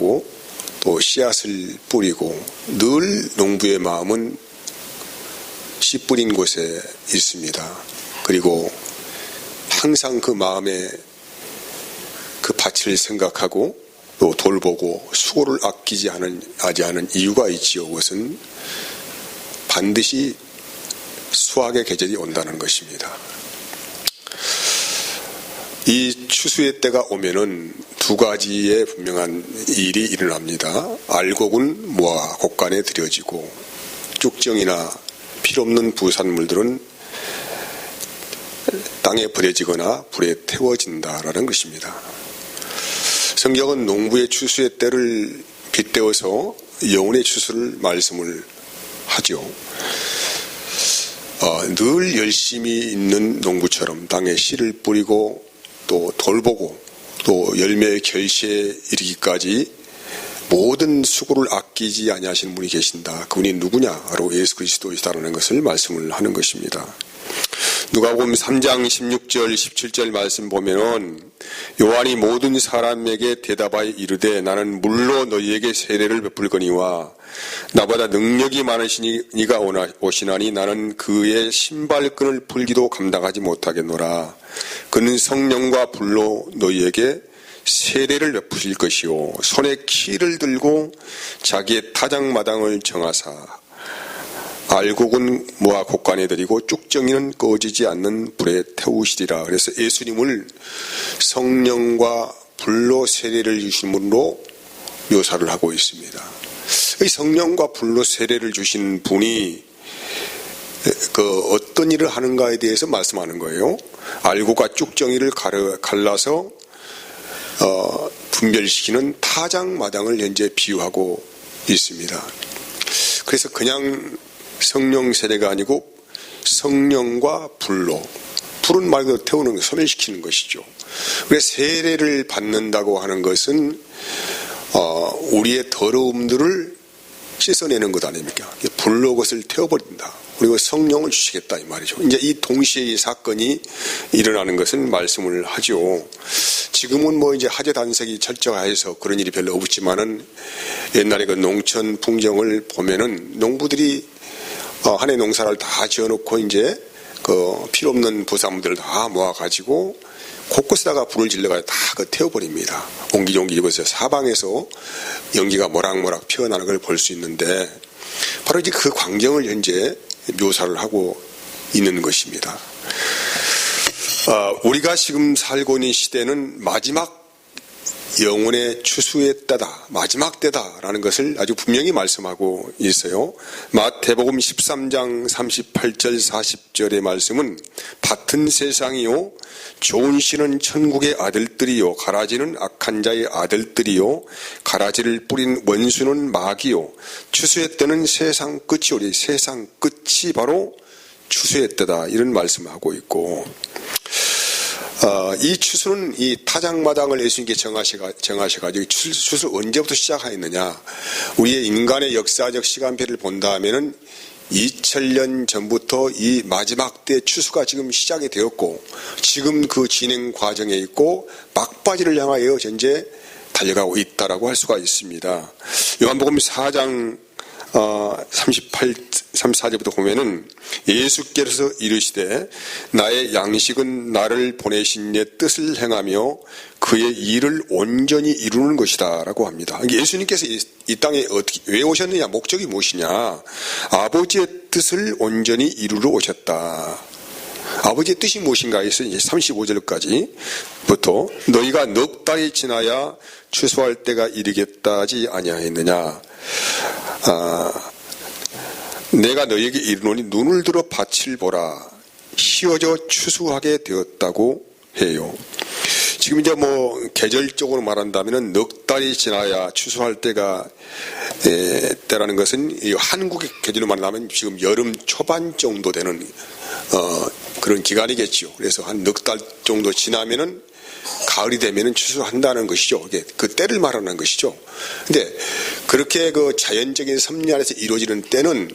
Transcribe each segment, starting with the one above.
생각하고 또 씨앗을 뿌리고 늘 농부의 마음은 씨 뿌린 곳에 있습니다. 그리고 항상 그 마음에 그 밭을 생각하고 또 돌보고 수고를 아끼지 않은 이유가 있지요. 그것은 반드시 수확의 계절이 온다는 것입니다. 이 추수의 때가 오면은 두 가지의 분명한 일이 일어납니다. 알곡은 모아 곡간에 들여지고 쭉정이나 필요없는 부산물들은 땅에 버려지거나 불에 태워진다라는 것입니다. 성경은 농부의 추수의 때를 빗대어서 영혼의 추수를 말씀을 하죠. 늘 열심히 있는 농부처럼 땅에 씨를 뿌리고 또 돌보고 또 열매의 결실에 이르기까지 모든 수고를 아끼지 아니하시는 분이 계신다. 그분이 누구냐? 바로 예수 그리스도이시다라는 것을 말씀을 하는 것입니다. 누가복음 3장 16절 17절 말씀 보면은 요한이 모든 사람에게 대답하여 이르되 나는 물로 너희에게 세례를 베풀거니와 나보다 능력이 많으시니 이가 오시나니 나는 그의 신발끈을 풀기도 감당하지 못하겠노라. 그는 성령과 불로 너희에게 세례를 베푸실 것이요 손에 키를 들고 자기의 타작마당을 정하사 알곡은 모아 곡간에 들이고 쭉정이는 꺼지지 않는 불에 태우시리라. 그래서 예수님을 성령과 불로 세례를 주신 분으로 묘사를 하고 있습니다. 이 성령과 불로 세례를 주신 분이 어떤 일을 하는가에 대해서 말씀하는 거예요. 알곡과 쭉정이를 갈라서 분별시키는 타작마당을 현재 비유하고 있습니다. 그래서 그냥 성령 세례가 아니고 성령과 불로, 불은 말 그대로 태우는 것, 소멸시키는 것이죠. 그래서 세례를 받는다고 하는 것은 우리의 더러움들을 씻어내는 것 아닙니까? 불로 그것을 태워버린다. 그리고 성령을 주시겠다 이 말이죠. 이제 이 동시에 이 사건이 일어나는 것은 말씀을 하죠. 지금은 뭐 이제 화재 단색이 철저해서 그런 일이 별로 없지만은 옛날에 그 농촌 풍경을 보면은 농부들이 한 해 농사를 다 지어놓고 이제 그 필요 없는 부산물들을 다 모아가지고 곳곳에다가 불을 질러가지고 다 그 태워버립니다. 옹기종기 입어서 사방에서 연기가 모락모락 피어나는 걸 볼 수 있는데 바로 이제 그 광경을 현재 묘사를 하고 있는 것입니다. 우리가 지금 살고 있는 시대는 마지막 영혼의 추수의 때다, 마지막 때다라는 것을 아주 분명히 말씀하고 있어요. 마태복음 13장 38절 40절의 말씀은 밭은 세상이요 좋은 씨는 천국의 아들들이요 가라지는 악한 자의 아들들이요 가라지를 뿌린 원수는 마귀요 추수의 때는 세상 끝이 오리. 세상 끝이 바로 추수의 때다, 이런 말씀을 하고 있고, 이 추수는 이 타작마당을 예수님께 정하셔가지고 추수를 언제부터 시작하였느냐. 우리의 인간의 역사적 시간표를 본다 하면은 2000년 전부터 이 마지막 때 추수가 지금 시작이 되었고, 지금 그 진행 과정에 있고 막바지를 향하여 현재 달려가고 있다라고 할 수가 있습니다. 요한복음 4장 34절부터 보면은 예수께서 이르시되 나의 양식은 나를 보내신 이의 뜻을 행하며 그의 일을 온전히 이루는 것이다 라고 합니다. 예수님께서 이 땅에 왜 오셨느냐, 목적이 무엇이냐, 아버지의 뜻을 온전히 이루러 오셨다. 아버지의 뜻이 무엇인가 해서 이제 35절까지부터 너희가 넉 달이 지나야 추수할 때가 이르겠다 하지 아니하였느냐. 내가 너희에게 이르노니 눈을 들어 밭을 보라. 휘어져 추수하게 되었다고 해요. 지금 이제 뭐 계절적으로 말한다면은 넉 달이 지나야 추수할 때라는 것은 이 한국의 계절로 말하면 지금 여름 초반 정도 되는 그런 기간이겠죠. 그래서 한 넉 달 정도 지나면은 가을이 되면은 추수한다는 것이죠. 이게 그 때를 말하는 것이죠. 근데 그렇게 그 자연적인 섭리 안에서 이루어지는 때는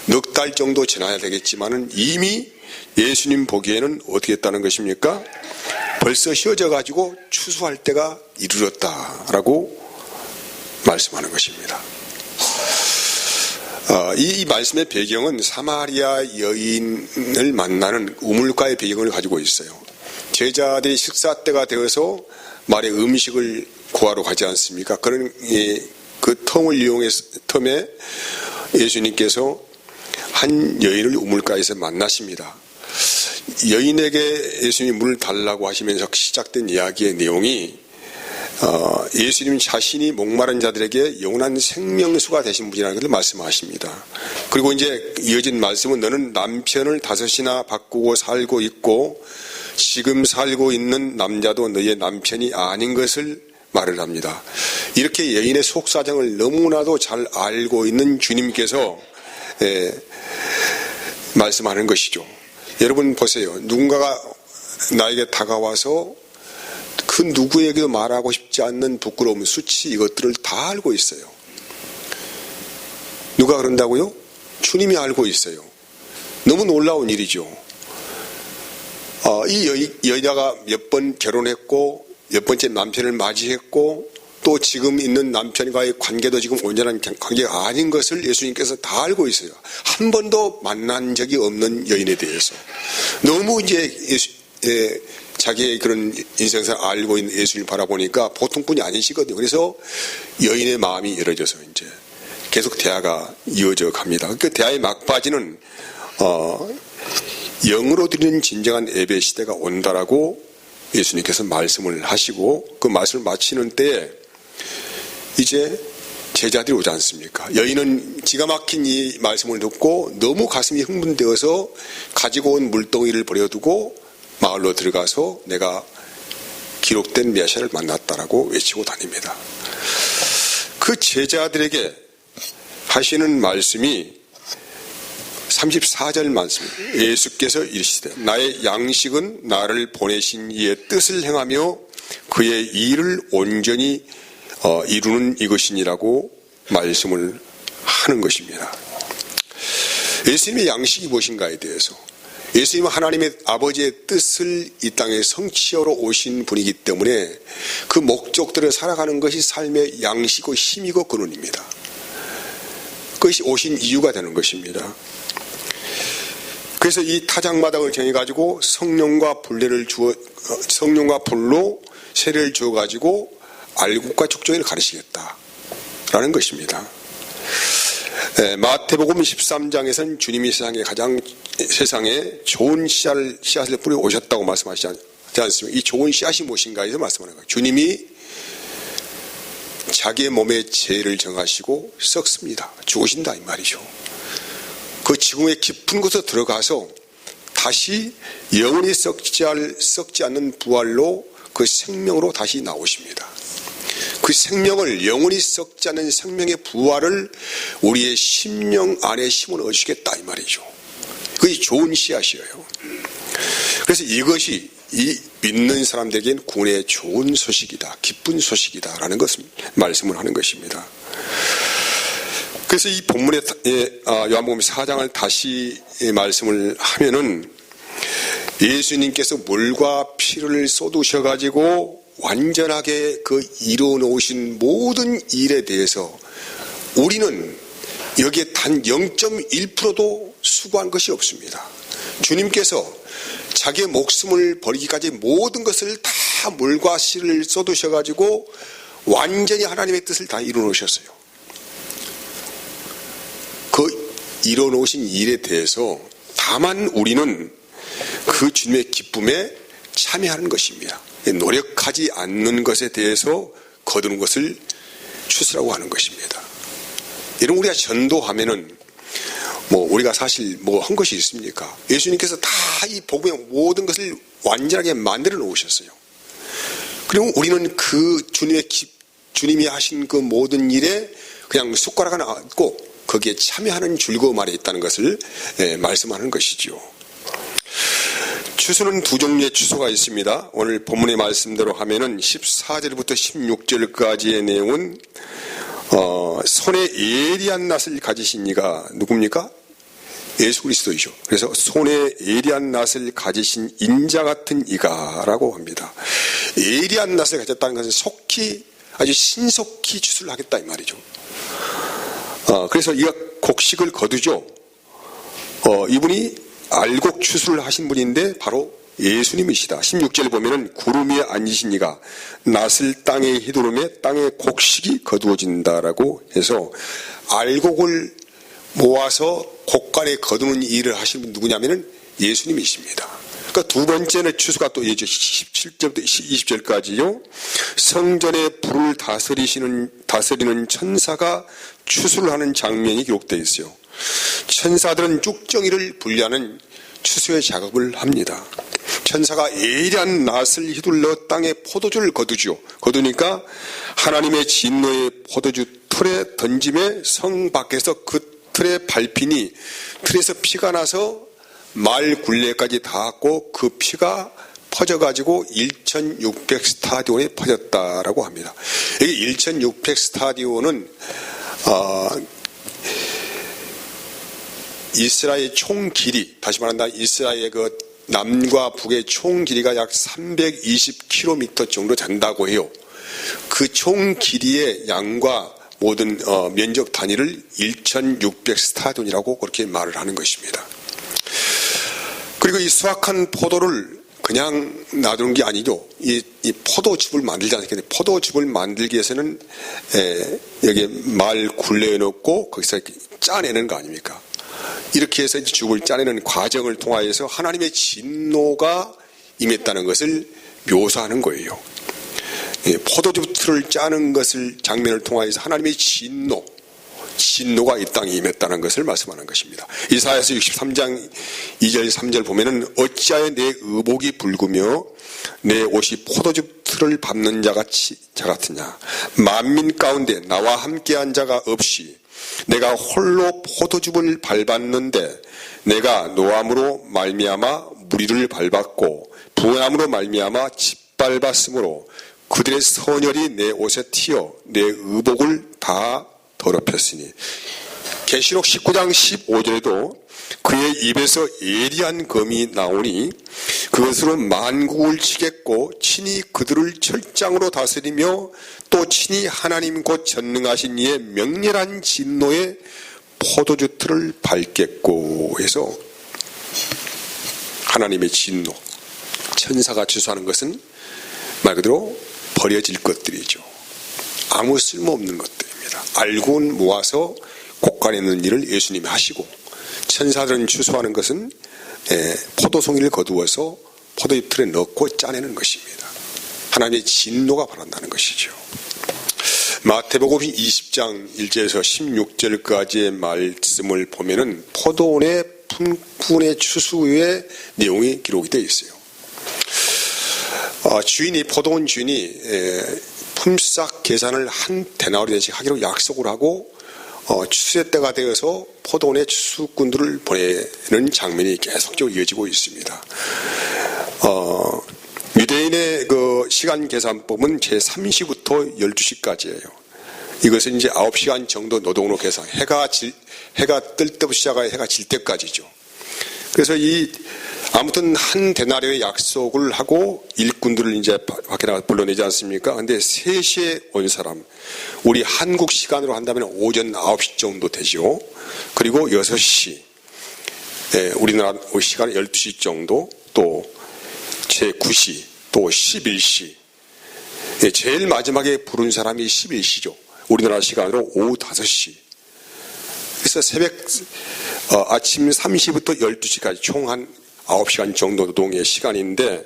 넉 달 정도 지나야 되겠지만은 이미 예수님 보기에는 어떻게 했다는 것입니까? 벌써 휘어져 가지고 추수할 때가 이르렀다라고 말씀하는 것입니다. 이 말씀의 배경은 사마리아 여인을 만나는 우물가의 배경을 가지고 있어요. 제자들이 식사 때가 되어서 말의 음식을 구하러 가지 않습니까? 그런 그 텀에 예수님께서 한 여인을 우물가에서 만나십니다. 여인에게 예수님이 물을 달라고 하시면서 시작된 이야기의 내용이 예수님 자신이 목마른 자들에게 영원한 생명수가 되신 분이라는 것을 말씀하십니다. 그리고 이제 이어진 말씀은 너는 남편을 5이나 바꾸고 살고 있고 지금 살고 있는 남자도 너의 남편이 아닌 것을 말을 합니다. 이렇게 여인의 속사정을 너무나도 잘 알고 있는 주님께서 말씀하는 것이죠. 여러분 보세요. 누군가가 나에게 다가와서 그 누구에게도 말하고 싶지 않는 부끄러움, 수치 이것들을 다 알고 있어요. 누가 그런다고요? 주님이 알고 있어요. 너무 놀라운 일이죠. 이 여자가 몇 번 결혼했고 몇 번째 남편을 맞이했고 또 지금 있는 남편과의 관계도 지금 온전한 관계가 아닌 것을 예수님께서 다 알고 있어요. 한 번도 만난 적이 없는 여인에 대해서 너무 이제 자기의 그런 인생사를 알고 있는 예수님을 바라보니까 보통 분이 아니시거든요. 그래서 여인의 마음이 열어져서 이제 계속 대화가 이어져 갑니다. 그 대화의 막바지는 영으로 드리는 진정한 예배 시대가 온다라고 예수님께서 말씀을 하시고 그 말씀을 마치는 때에 이제 제자들이 오지 않습니까? 여인은 기가 막힌 이 말씀을 듣고 너무 가슴이 흥분되어서 가지고 온 물동이를 버려두고 마을로 들어가서 내가 기록된 메시아를 만났다라고 외치고 다닙니다. 그 제자들에게 하시는 말씀이 34절 말씀. 예수께서 이르시되 나의 양식은 나를 보내신 이의 뜻을 행하며 그의 일을 온전히 이루는 이것이니라고 말씀을 하는 것입니다. 예수님의 양식이 무엇인가에 대해서 예수님은 하나님의 아버지의 뜻을 이 땅에 성취하러 오신 분이기 때문에 그 목적들을 살아가는 것이 삶의 양식이고 힘이고 근원입니다. 그것이 오신 이유가 되는 것입니다. 그래서 이 타작마당을 정해가지고 성령과 불로 세례를 주어가지고 알곡과 족종을 가르치겠다라는 것입니다. 마태복음 13장에서는 주님이 세상에 좋은 씨앗을 뿌려 오셨다고 말씀하시지 않습니까? 이 좋은 씨앗이 무엇인가에 대해서 말씀하는 거예요. 주님이 자기의 몸의 죄를 정하시고 썩습니다. 죽으신다 이 말이죠. 그 지붕의 깊은 곳에 들어가서 다시 영원히 썩지 않는 부활로 그 생명으로 다시 나오십니다. 그 생명을 영원히 썩지 않는 생명의 부활을 우리의 심령 안에 심어 넣으시겠다 이 말이죠. 그게 좋은 씨앗이에요. 그래서 이것이 이 믿는 사람들에게는 구원의 좋은 소식이다, 기쁜 소식이다라는 것을 말씀을 하는 것입니다. 그래서 이 본문의 요한복음 4장을 다시 말씀을 하면은 예수님께서 물과 피를 쏟으셔가지고 완전하게 그 이루어 놓으신 모든 일에 대해서 우리는 여기에 단 0.1%도 수고한 것이 없습니다. 주님께서 자기의 목숨을 버리기까지 모든 것을 다 물과 씨를 쏟으셔가지고 완전히 하나님의 뜻을 다 이루어 놓으셨어요. 그 이루어 놓으신 일에 대해서 다만 우리는 그 주님의 기쁨에 참여하는 것입니다. 노력하지 않는 것에 대해서 거두는 것을 추수라고 하는 것입니다. 이런 우리가 전도하면은 우리가 사실 한 것이 있습니까? 예수님께서 다 이 복음의 모든 것을 완전하게 만들어 놓으셨어요. 그리고 우리는 그 주님이 하신 그 모든 일에 그냥 숟가락 하나 얹고 거기에 참여하는 즐거움 안에 있다는 것을 말씀하는 것이죠. 추수는 두 종류의 추수가 있습니다. 오늘 본문의 말씀대로 하면은 14절부터 16절까지의 내용은 손에 예리한 낫을 가지신 이가 누굽니까? 예수 그리스도이죠. 그래서 손에 예리한 낫을 가지신 인자 같은 이가 라고 합니다. 예리한 낫을 가졌다는 것은 속히 아주 신속히 추수를 하겠다 이 말이죠. 그래서 이가 곡식을 거두죠. 이분이 알곡 추수를 하신 분인데 바로 예수님이시다. 16절 보면은 구름 위에 앉으신 이가 낫을 땅에 휘두르며 땅에 곡식이 거두어진다라고 해서 알곡을 모아서 곡간에 거두는 일을 하시는 분 누구냐면은 예수님이십니다. 그러니까 두 번째는 추수가 또 예죠. 17절부터 20절까지요. 성전에 불을 다스리는 천사가 추수를 하는 장면이 기록되어 있어요. 천사들은 쭉정이를 분리하는 추수의 작업을 합니다. 천사가 예리한 낫을 휘둘러 땅에 포도주를 거두죠. 거두니까 하나님의 진노의 포도주 틀에 던짐에 성 밖에서 그 틀에 밟히니 틀에서 피가 나서 말 굴레까지 닿았고 그 피가 퍼져가지고 1600 스타디온에 퍼졌다라고 합니다. 여기 1600 스타디온은 이스라엘 총 길이, 다시 말한다, 이스라엘의 그 남과 북의 총 길이가 약 320km 정도 된다고 해요. 그 총 길이의 양과 모든 면적 단위를 1600 스타디온이라고 그렇게 말을 하는 것입니다. 그리고 이 수확한 포도를 그냥 놔두는 게 아니죠. 이 포도즙을 만들지 않습니까? 포도즙을 만들기 위해서는 여기 말 굴레에 넣고 거기서 짜내는 거 아닙니까? 이렇게 해서 즙을 짜내는 과정을 통하여서 하나님의 진노가 임했다는 것을 묘사하는 거예요. 포도즙 틀을 짜는 것을 장면을 통하여서 하나님의 진노가 이 땅에 임했다는 것을 말씀하는 것입니다. 이사야서 63장 2절 3절 보면은 어찌하여 내 의복이 붉으며 내 옷이 포도즙 틀을 밟는 자 같으냐. 만민 가운데 나와 함께한 자가 없이 내가 홀로 포도즙을 밟았는데 내가 노함으로 말미암아 무리를 밟았고 부함으로 말미암아 짓밟았으므로 그들의 선열이 내 옷에 튀어 내 의복을 다 더럽혔으니. 계시록 19장 15절에도 그의 입에서 예리한 검이 나오니 그것으로 만국을 치겠고 친히 그들을 철장으로 다스리며 또 친히 하나님 곧 전능하신 이의 명렬한 진노의 포도주 틀을 밟겠고 해서 하나님의 진노, 천사가 추수하는 것은 말 그대로 버려질 것들이죠. 아무 쓸모없는 것들입니다. 알고는 모아서 곡간에 넣는 일을 예수님이 하시고 천사들은 추수하는 것은 포도송이를 거두어서 포도잎 틀에 넣고 짜내는 것입니다. 하나님의 진노가 발한다는 것이죠. 마태복음 20장 1절에서 16절까지의 말씀을 보면은 포도원의 품꾼의 추수의 내용이 기록이 되어 있어요. 포도원 주인이 품삯 계산을 한 데나리온씩 하기로 약속을 하고 추수의 때가 되어서 포도원의 추수꾼들을 보내는 장면이 계속적으로 이어지고 있습니다. 유대인의 그 시간 계산법은 제3시부터 12시까지예요. 이것은 이제 9시간 정도 노동으로 계산, 해가 뜰 때부터 시작하여 해가 질 때까지죠. 그래서 아무튼 한 데나리온의 약속을 하고 일꾼들을 이제 밖에 나가 불러내지 않습니까? 근데 3시에 온 사람, 우리 한국 시간으로 한다면 오전 9시 정도 되죠. 그리고 6시, 우리나라 시간 12시 정도, 또 제9시, 또 11시. 제일 마지막에 부른 사람이 11시죠. 우리나라 시간으로 오후 5시. 그래서 아침 3시부터 12시까지 총 한 9시간 정도 노동의 시간인데,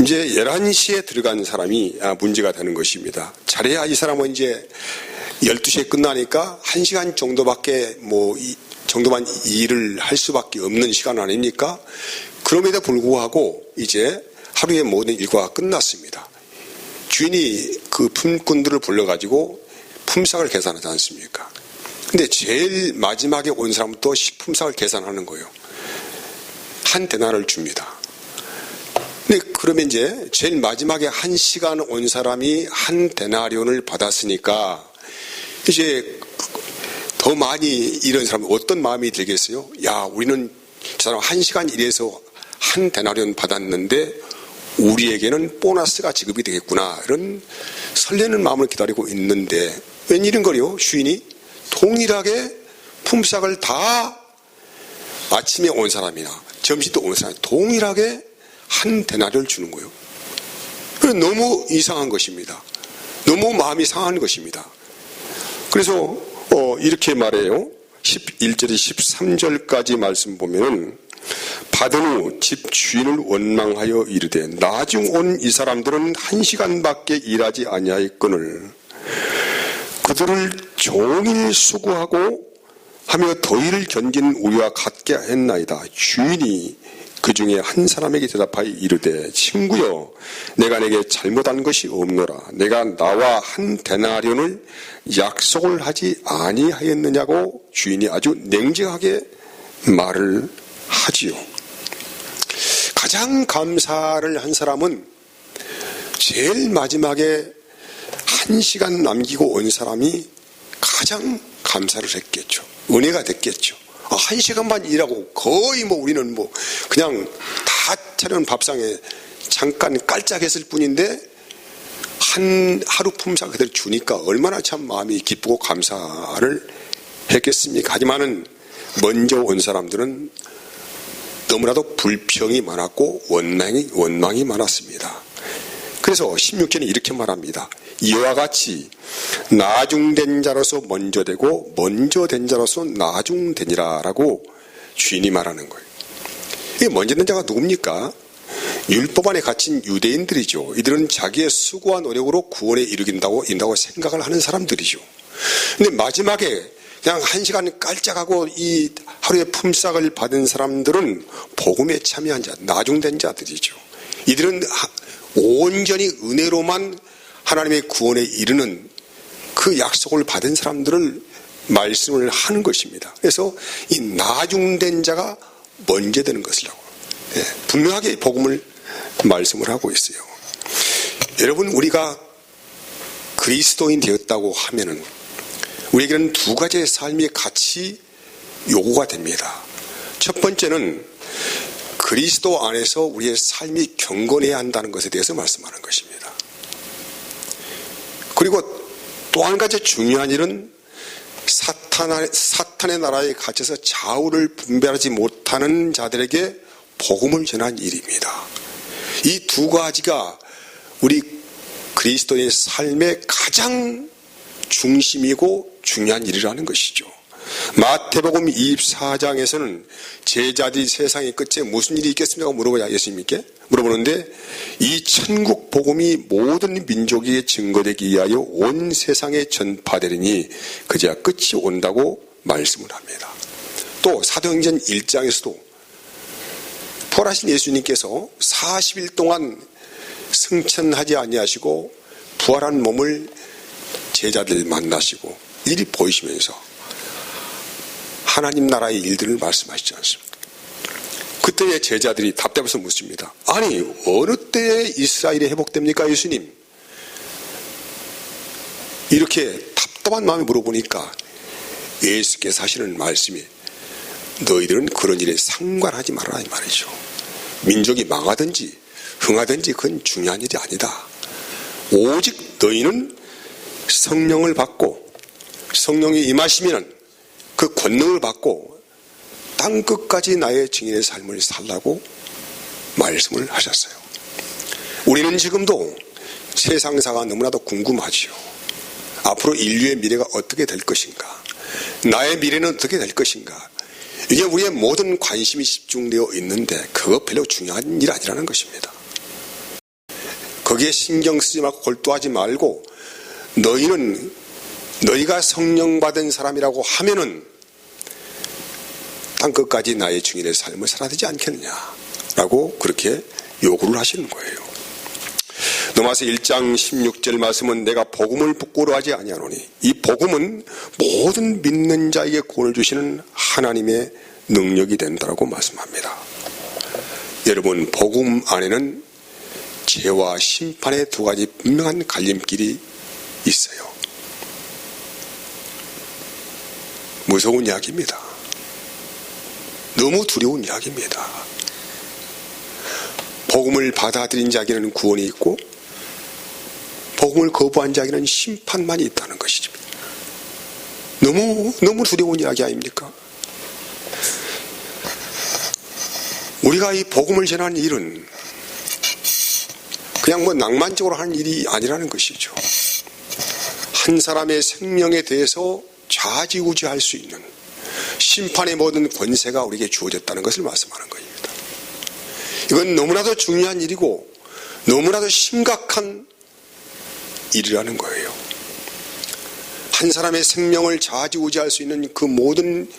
이제 11시에 들어간 사람이 문제가 되는 것입니다. 잘해야 이 사람은 이제 12시에 끝나니까 1시간 정도밖에 정도만 일을 할 수밖에 없는 시간 아닙니까? 그럼에도 불구하고 이제 하루의 모든 일과가 끝났습니다. 주인이 그 품꾼들을 불러가지고 품삯을 계산하지 않습니까? 근데 제일 마지막에 온 사람부터 품삯을 계산하는 거예요. 한 데나리온을 줍니다. 근데 그러면 이제 제일 마지막에 1시간 온 사람이 한 데나리온을 받았으니까 이제 더 많이 일한 사람은 어떤 마음이 들겠어요? 야, 우리는 저 사람 1시간 일해서 한 데나리온 받았는데 우리에게는 보너스가 지급이 되겠구나, 이런 설레는 마음을 기다리고 있는데 웬일인거요? 주인이 동일하게 품삯을 다 아침에 온 사람이나 점심때 온 사람이 동일하게 한 데나리를 주는 거예요. 너무 이상한 것입니다. 너무 마음이 상한 것입니다. 그래서 이렇게 말해요. 11절에 13절까지 말씀 보면, 받은 후 집 주인을 원망하여 이르되 나중 온 이 사람들은 1시간밖에 일하지 아니하였거늘 그들을 종일 수고하고 하며 더위를 견딘 우리와 같게 했나이다. 주인이 그 중에 한 사람에게 대답하여 이르되 친구여, 내가 내게 잘못한 것이 없노라. 내가 나와 한 데나리온을 약속을 하지 아니하였느냐고 주인이 아주 냉정하게 말을 하지요. 가장 감사를 한 사람은 제일 마지막에 1시간 남기고 온 사람이 가장 감사를 했겠죠. 은혜가 됐겠죠. 1시간만 일하고 거의 우리는 그냥 다 차려놓은 밥상에 잠깐 깔짝했을 뿐인데 하루 품삯 그대로 주니까 얼마나 참 마음이 기쁘고 감사를 했겠습니까? 하지만은 먼저 온 사람들은 너무나도 불평이 많았고 원망이 많았습니다. 그래서 16절에 이렇게 말합니다. 이와 같이 나중된 자로서 먼저 되고 먼저 된 자로서 나중되니라 라고 주인이 말하는 거예요. 이 먼저 된 자가 누굽니까? 율법 안에 갇힌 유대인들이죠. 이들은 자기의 수고와 노력으로 구원에 이르긴다고 생각을 하는 사람들이죠. 근데 마지막에 그냥 1시간 깔짝하고 이 하루의 품삯을 받은 사람들은 복음에 참여한 자, 나중된 자들이죠. 이들은 온전히 은혜로만 하나님의 구원에 이르는 그 약속을 받은 사람들을 말씀을 하는 것입니다. 그래서 이 나중된 자가 먼저 되는 것이라고 분명하게 복음을 말씀을 하고 있어요. 여러분, 우리가 그리스도인 되었다고 하면은 우리에게는 두 가지의 삶이 같이 요구가 됩니다. 첫 번째는 그리스도 안에서 우리의 삶이 경건해야 한다는 것에 대해서 말씀하는 것입니다. 그리고 또 한 가지 중요한 일은 사탄의 나라에 갇혀서 좌우를 분별하지 못하는 자들에게 복음을 전한 일입니다. 이 두 가지가 우리 그리스도의 삶의 가장 중심이고 중요한 일이라는 것이죠. 마태복음 24장에서는 제자들이 세상의 끝에 무슨 일이 있겠습니까? 물어보자 예수님께 물어보는데, 이 천국 복음이 모든 민족에게 증거되기 위하여 온 세상에 전파되리니 그제야 끝이 온다고 말씀을 합니다. 또 사도행전 1장에서도 부활하신 예수님께서 40일 동안 승천하지 아니하시고 부활한 몸을 제자들 만나시고 일이 보이시면서 하나님 나라의 일들을 말씀하시지 않습니까? 그때의 제자들이 답답해서 묻습니다. 아니, 어느 때에 이스라엘이 회복됩니까, 예수님? 이렇게 답답한 마음에 물어보니까 예수께서 하시는 말씀이, 너희들은 그런 일에 상관하지 말아라 이 말이죠. 민족이 망하든지 흥하든지 그건 중요한 일이 아니다. 오직 너희는 성령을 받고 성령이 임하시면 그 권능을 받고 땅 끝까지 나의 증인의 삶을 살라고 말씀을 하셨어요. 우리는 지금도 세상사가 너무나도 궁금하지요. 앞으로 인류의 미래가 어떻게 될 것인가, 나의 미래는 어떻게 될 것인가, 이게 우리의 모든 관심이 집중되어 있는데 그거 별로 중요한 일 아니라는 것입니다. 거기에 신경 쓰지 말고 골두하지 말고 너희가 성령 받은 사람이라고 하면은 땅 끝까지 나의 증인의 삶을 살아야 되지 않겠느냐라고 그렇게 요구를 하시는 거예요. 로마서 1장 16절 말씀은 내가 복음을 부끄러워하지 아니하노니 이 복음은 모든 믿는 자에게 구원을 주시는 하나님의 능력이 된다라고 말씀합니다. 여러분, 복음 안에는 죄와 심판의 두 가지 분명한 갈림길이 있어요. 무서운 이야기입니다. 너무 두려운 이야기입니다. 복음을 받아들인 자에게는 구원이 있고 복음을 거부한 자에게는 심판만이 있다는 것이죠. 너무 두려운 이야기 아닙니까? 우리가 이 복음을 전하는 일은 그냥 낭만적으로 하는 일이 아니라는 것이죠. 한 사람의 생명에 대해서 좌지우지할 수 있는 심판의 모든 권세가 우리에게 주어졌다는 것을 말씀하는 것입니다. 이건 너무나도 중요한 일이고 너무나도 심각한 일이라는 거예요. 한 사람의 생명을 좌지우지할 수 있는 그 모든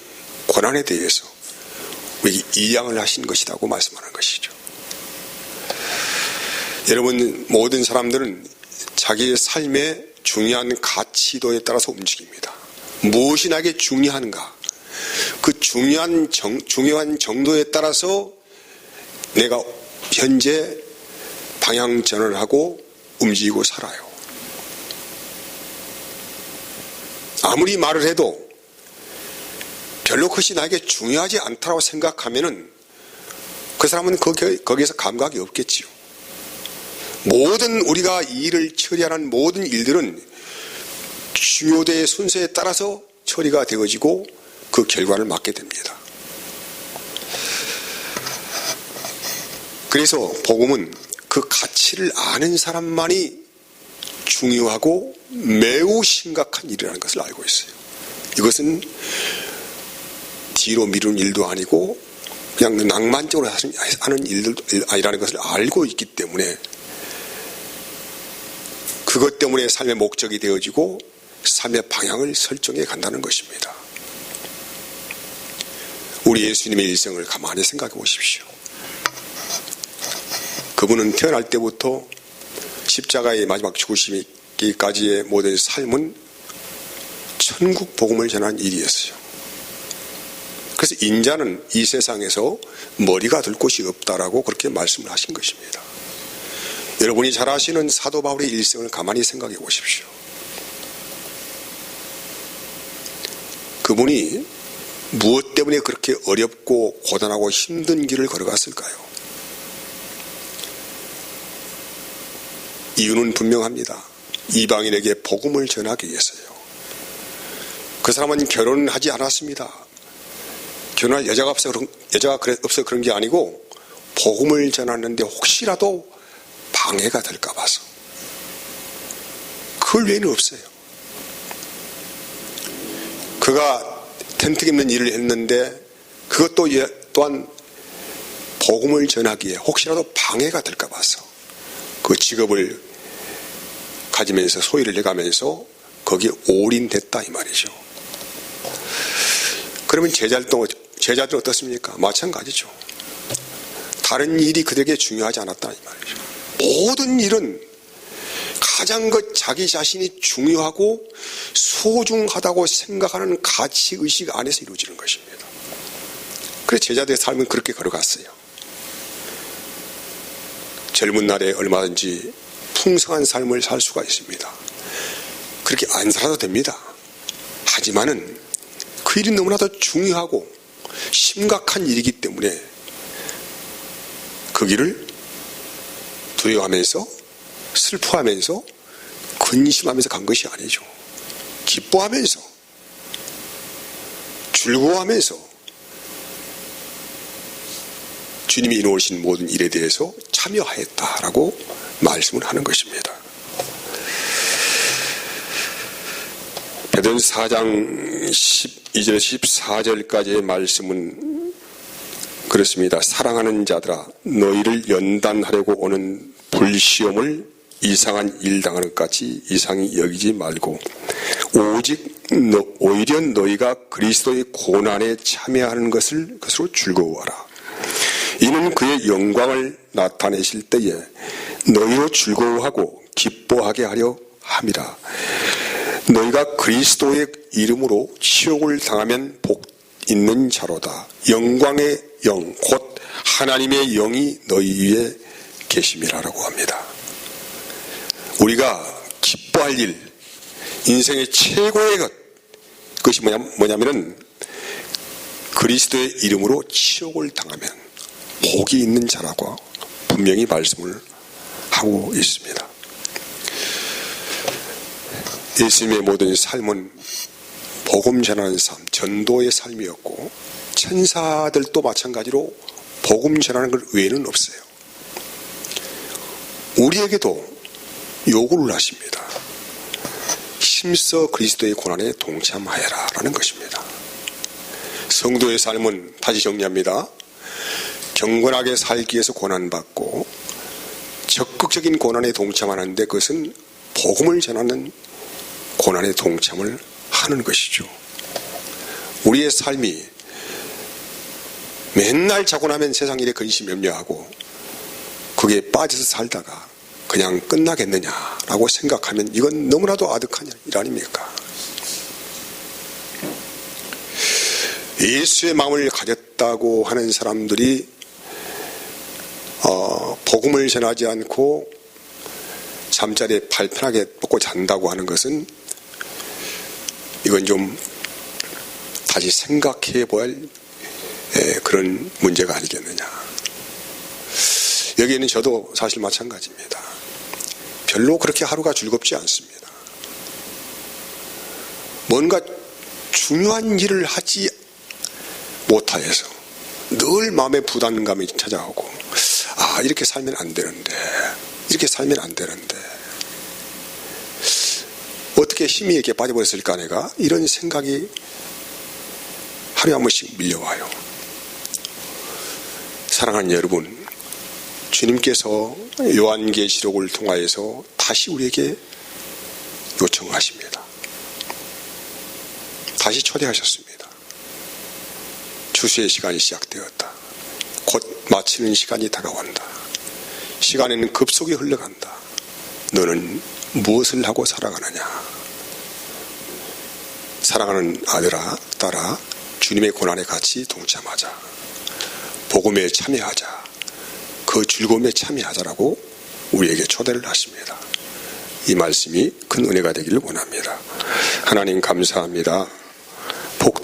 권한에 대해서 우리에게 이양을 하신 것이라고 말씀하는 것이죠. 여러분, 모든 사람들은 자기의 삶의 중요한 가치도에 따라서 움직입니다. 무엇이 나에게 중요한가? 그 중요한 정도에 따라서 내가 현재 방향 전환을 하고 움직이고 살아요. 아무리 말을 해도 별로 그것이 나에게 중요하지 않다고 생각하면은 그 사람은 거기에서 감각이 없겠지요. 모든 우리가 이 일을 처리하는 모든 일들은 중요도의 순서에 따라서 처리가 되어지고 그 결과를 맞게 됩니다. 그래서 복음은 그 가치를 아는 사람만이 중요하고 매우 심각한 일이라는 것을 알고 있어요. 이것은 뒤로 미루는 일도 아니고 그냥 낭만적으로 하는 일도 아니라는 것을 알고 있기 때문에 그것 때문에 삶의 목적이 되어지고 삶의 방향을 설정해 간다는 것입니다. 우리 예수님의 일생을 가만히 생각해 보십시오. 그분은 태어날 때부터 십자가의 마지막 죽으시기까지의 모든 삶은 천국 복음을 전한 일이었어요. 그래서 인자는 이 세상에서 머리가 될 곳이 없다라고 그렇게 말씀을 하신 것입니다. 여러분이 잘 아시는 사도 바울의 일생을 가만히 생각해 보십시오. 그분이 무엇 때문에 그렇게 어렵고 고단하고 힘든 길을 걸어갔을까요? 이유는 분명합니다. 이방인에게 복음을 전하기 위해서요. 그 사람은 결혼하지 않았습니다. 결혼할 여자가 없어서 그런 게 아니고 복음을 전하는데 혹시라도 방해가 될까 봐서. 그 외에는 없어요. 그가 텐트 깁는 일을 했는데 그것도 또한 복음을 전하기에 혹시라도 방해가 될까 봐서 그 직업을 가지면서 소위를 내가면서 거기에 올인됐다 이 말이죠. 그러면 제자들은 어떻습니까? 마찬가지죠. 다른 일이 그들에게 중요하지 않았다 이 말이죠. 모든 일은 가장 자기 자신이 중요하고 소중하다고 생각하는 가치의식 안에서 이루어지는 것입니다. 그래서 제자들의 삶은 그렇게 걸어갔어요. 젊은 날에 얼마든지 풍성한 삶을 살 수가 있습니다. 그렇게 안 살아도 됩니다. 하지만은 그 일이 너무나도 중요하고 심각한 일이기 때문에 그 길을 두려워하면서 슬퍼하면서 근심하면서 간 것이 아니죠. 기뻐하면서 즐거워하면서 주님이 이루어진 모든 일에 대해서 참여하였다라고 말씀을 하는 것입니다. 베드로전서 4장 12절에서 14절까지의 말씀은 그렇습니다. 사랑하는 자들아, 너희를 연단하려고 오는 불시험을 이상한 일 당하는 것 같이 이상히 여기지 말고 오히려 너희가 그리스도의 고난에 참여하는 것으로 즐거워하라. 이는 그의 영광을 나타내실 때에 너희로 즐거워하고 기뻐하게 하려 함이라. 너희가 그리스도의 이름으로 치욕을 당하면 복 있는 자로다. 영광의 영 곧 하나님의 영이 너희 위에 계심이라라고 합니다. 우리가 기뻐할 일, 인생의 최고의 그것이 뭐냐면은 그리스도의 이름으로 치욕을 당하면 복이 있는 자라고 분명히 말씀을 하고 있습니다. 예수님의 모든 삶은 복음 전하는 삶, 전도의 삶이었고 천사들도 마찬가지로 복음 전하는 것 외에는 없어요. 우리에게도 요구를 하십니다. 힘써 그리스도의 고난에 동참하여라 라는 것입니다. 성도의 삶은 다시 정리합니다. 경건하게 살기 위해서 고난받고 적극적인 고난에 동참하는데 그것은 복음을 전하는 고난에 동참을 하는 것이죠. 우리의 삶이 맨날 자고 나면 세상 일에 근심 염려하고 그게 빠져서 살다가 그냥 끝나겠느냐라고 생각하면 이건 너무나도 아득한 일 아닙니까? 예수의 마음을 가졌다고 하는 사람들이 복음을 전하지 않고 잠자리에 발편하게 뻗고 잔다고 하는 것은 이건 좀 다시 생각해 봐야 할 그런 문제가 아니겠느냐. 여기에는 저도 사실 마찬가지입니다. 별로 그렇게 하루가 즐겁지 않습니다. 뭔가 중요한 일을 하지 못하여서 늘 마음의 부담감이 찾아오고 이렇게 살면 안 되는데 이렇게 살면 안 되는데 어떻게 힘이 이렇게 빠져버렸을까 내가 이런 생각이 하루에 한 번씩 밀려와요. 사랑하는 여러분, 주님께서 요한계시록을 통하여서 다시 우리에게 요청하십니다. 다시 초대하셨습니다. 추수의 시간이 시작되었다. 곧 마치는 시간이 다가온다. 시간에는 급속히 흘러간다. 너는 무엇을 하고 살아가느냐? 사랑하는 아들아, 딸아, 주님의 고난에 같이 동참하자. 복음에 참여하자. 그 즐거움에 참여하자라고 우리에게 초대를 하십니다. 이 말씀이 큰 은혜가 되기를 원합니다. 하나님 감사합니다.